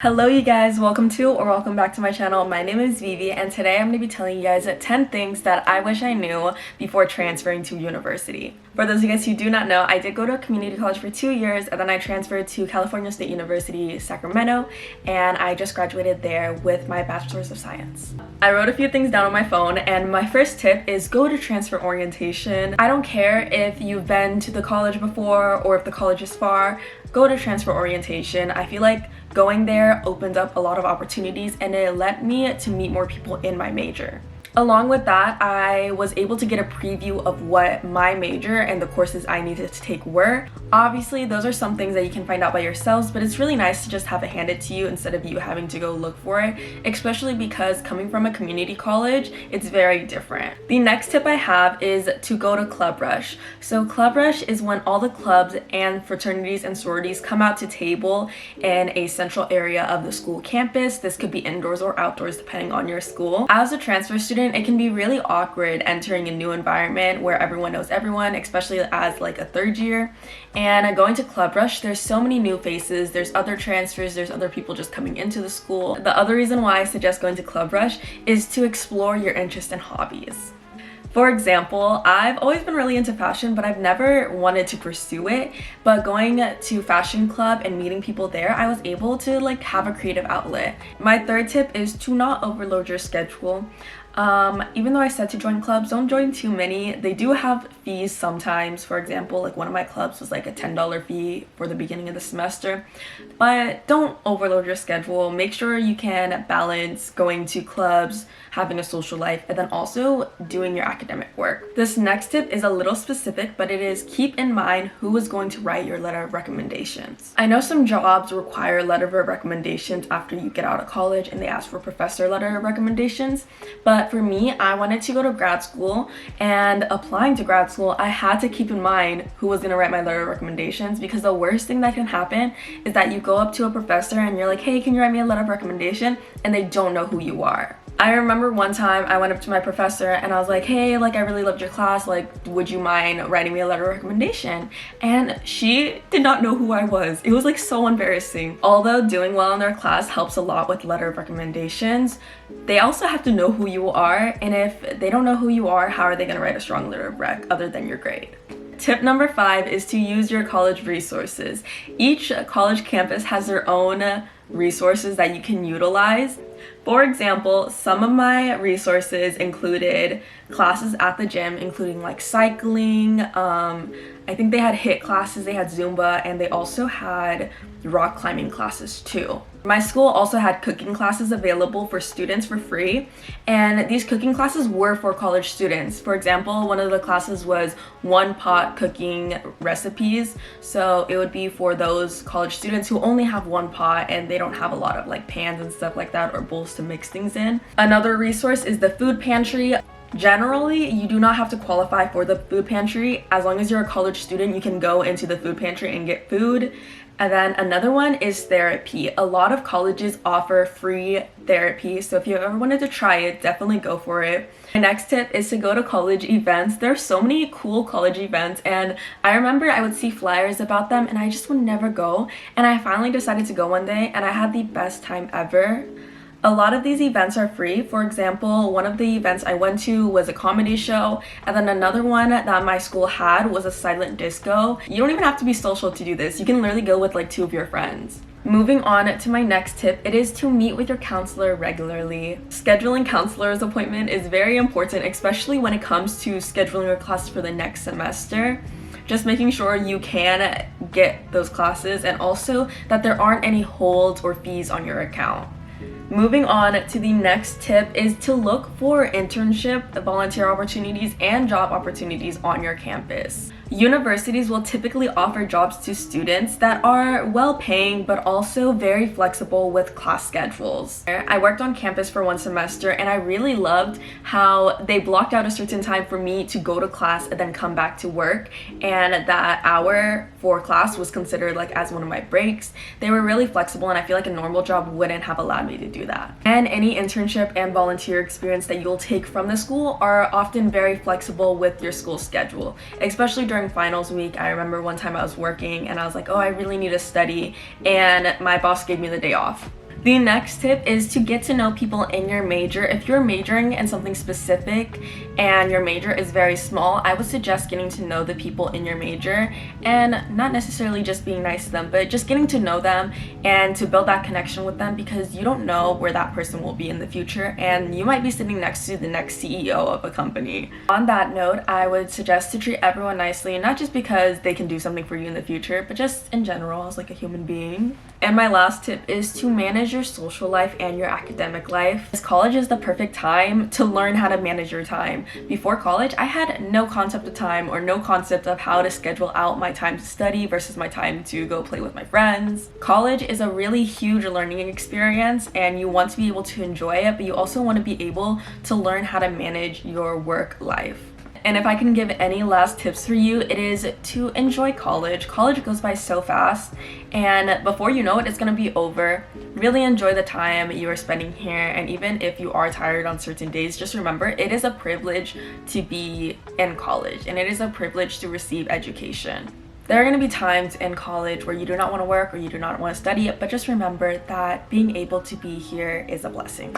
Hello you guys, welcome to or welcome back to my channel. My name is Vivi and today I'm going to be telling you guys 10 things that I wish I knew before transferring to university. For those of you guys who do not know, I did go to a community college for 2 years and then I transferred to California State University, Sacramento, and I just graduated there with my Bachelor's of Science. I wrote a few things down on my phone and my first tip is go to transfer orientation. I don't care if you've been to the college before or if the college is far, go to transfer orientation. I feel like going there opened up a lot of opportunities and it led me to meet more people in my major. Along with that, I was able to get a preview of what my major and the courses I needed to take were. Obviously, those are some things that you can find out by yourselves, but it's really nice to just have it handed to you instead of you having to go look for it, especially because coming from a community college, it's very different. The next tip I have is to go to Club Rush. So Club Rush is when all the clubs and fraternities and sororities come out to table in a central area of the school campus. This could be indoors or outdoors depending on your school. As a transfer student, it can be really awkward entering a new environment where everyone knows everyone, especially as like a third year. And going to Club Rush, there's so many new faces, there's other transfers, there's other people just coming into the school. The other reason why I suggest going to Club Rush is to explore your interests and hobbies. For example, I've always been really into fashion, but I've never wanted to pursue it. But going to fashion club and meeting people there, I was able to have a creative outlet. My third tip is to not overload your schedule. Even though I said to join clubs, don't join too many. They do have fees sometimes. For example, one of my clubs was a $10 fee for the beginning of the semester. But don't overload your schedule. Make sure you can balance going to clubs, having a social life, and then also doing your academic work. This next tip is a little specific, but it is keep in mind who is going to write your letter of recommendations. I know some jobs require letter of recommendations after you get out of college and they ask for professor letter of recommendations, but for me, I wanted to go to grad school, and applying to grad school, I had to keep in mind who was going to write my letter of recommendations, because the worst thing that can happen is that you go up to a professor and you're like, hey, can you write me a letter of recommendation? And they don't know who you are. I remember one time I went up to my professor and I was like, hey, I really loved your class, would you mind writing me a letter of recommendation? And she did not know who I was. It was so embarrassing. Although doing well in their class helps a lot with letter of recommendations, they also have to know who you are, and if they don't know who you are, how are they going to write a strong letter of rec other than your grade? Tip number 5 is to use your college resources. Each college campus has their own resources that you can utilize. For example, some of my resources included classes at the gym, including cycling. I think they had HIIT classes, they had Zumba, and they also had rock climbing classes too. My school also had cooking classes available for students for free, and these cooking classes were for college students. For example, one of the classes was one pot cooking recipes, so it would be for those college students who only have one pot and they don't have a lot of pans and stuff like that or bowls to mix things in. Another resource is the food pantry. Generally, you do not have to qualify for the food pantry. As long as you're a college student, you can go into the food pantry and get food. And then another one is therapy. A lot of colleges offer free therapy, so if you ever wanted to try it, definitely go for it. My next tip is to go to college events. There are so many cool college events, and I remember I would see flyers about them and I just would never go. And I finally decided to go one day and I had the best time ever. A lot of these events are free. For example, one of the events I went to was a comedy show, and then another one that my school had was a silent disco. You don't even have to be social to do this. You can literally go with 2 of your friends. Moving on to my next tip, it is to meet with your counselor regularly. Scheduling counselor's appointment is very important, especially when it comes to scheduling your classes for the next semester. Just making sure you can get those classes, and also that there aren't any holds or fees on your account. Moving on to the next tip is to look for internship, volunteer opportunities, and job opportunities on your campus. Universities will typically offer jobs to students that are well-paying but also very flexible with class schedules. I worked on campus for one semester and I really loved how they blocked out a certain time for me to go to class and then come back to work, and that hour for class was considered as one of my breaks. They were really flexible, and I feel like a normal job wouldn't have allowed me to do that. And any internship and volunteer experience that you'll take from the school are often very flexible with your school schedule, especially during finals week. I remember one time I was working and I was like, oh, I really need to study, and my boss gave me the day off. The next tip is to get to know people in your major. If you're majoring in something specific and your major is very small, I would suggest getting to know the people in your major and not necessarily just being nice to them, but just getting to know them and to build that connection with them, because you don't know where that person will be in the future and you might be sitting next to the next CEO of a company. On that note, I would suggest to treat everyone nicely, not just because they can do something for you in the future, but just in general as like a human being. And my last tip is to manage your social life and your academic life. College is the perfect time to learn how to manage your time. Before college, I had no concept of time or no concept of how to schedule out my time to study versus my time to go play with my friends. College is a really huge learning experience and you want to be able to enjoy it, but you also want to be able to learn how to manage your work life. And if I can give any last tips for you, it is to enjoy college. College goes by so fast, and before you know it, it's gonna be over. Really enjoy the time you are spending here, and even if you are tired on certain days, just remember it is a privilege to be in college, and it is a privilege to receive education. There are going to be times in college where you do not want to work or you do not want to study, but just remember that being able to be here is a blessing.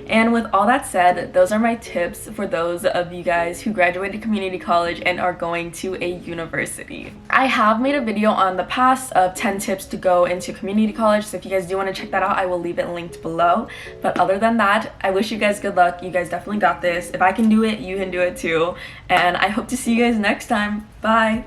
And with all that said, those are my tips for those of you guys who graduated community college and are going to a university. I have made a video on the past of 10 tips to go into community college, so if you guys do want to check that out, I will leave it linked below. But other than that, I wish you guys good luck. You guys definitely got this. If I can do it, you can do it too. And I hope to see you guys next time. Bye!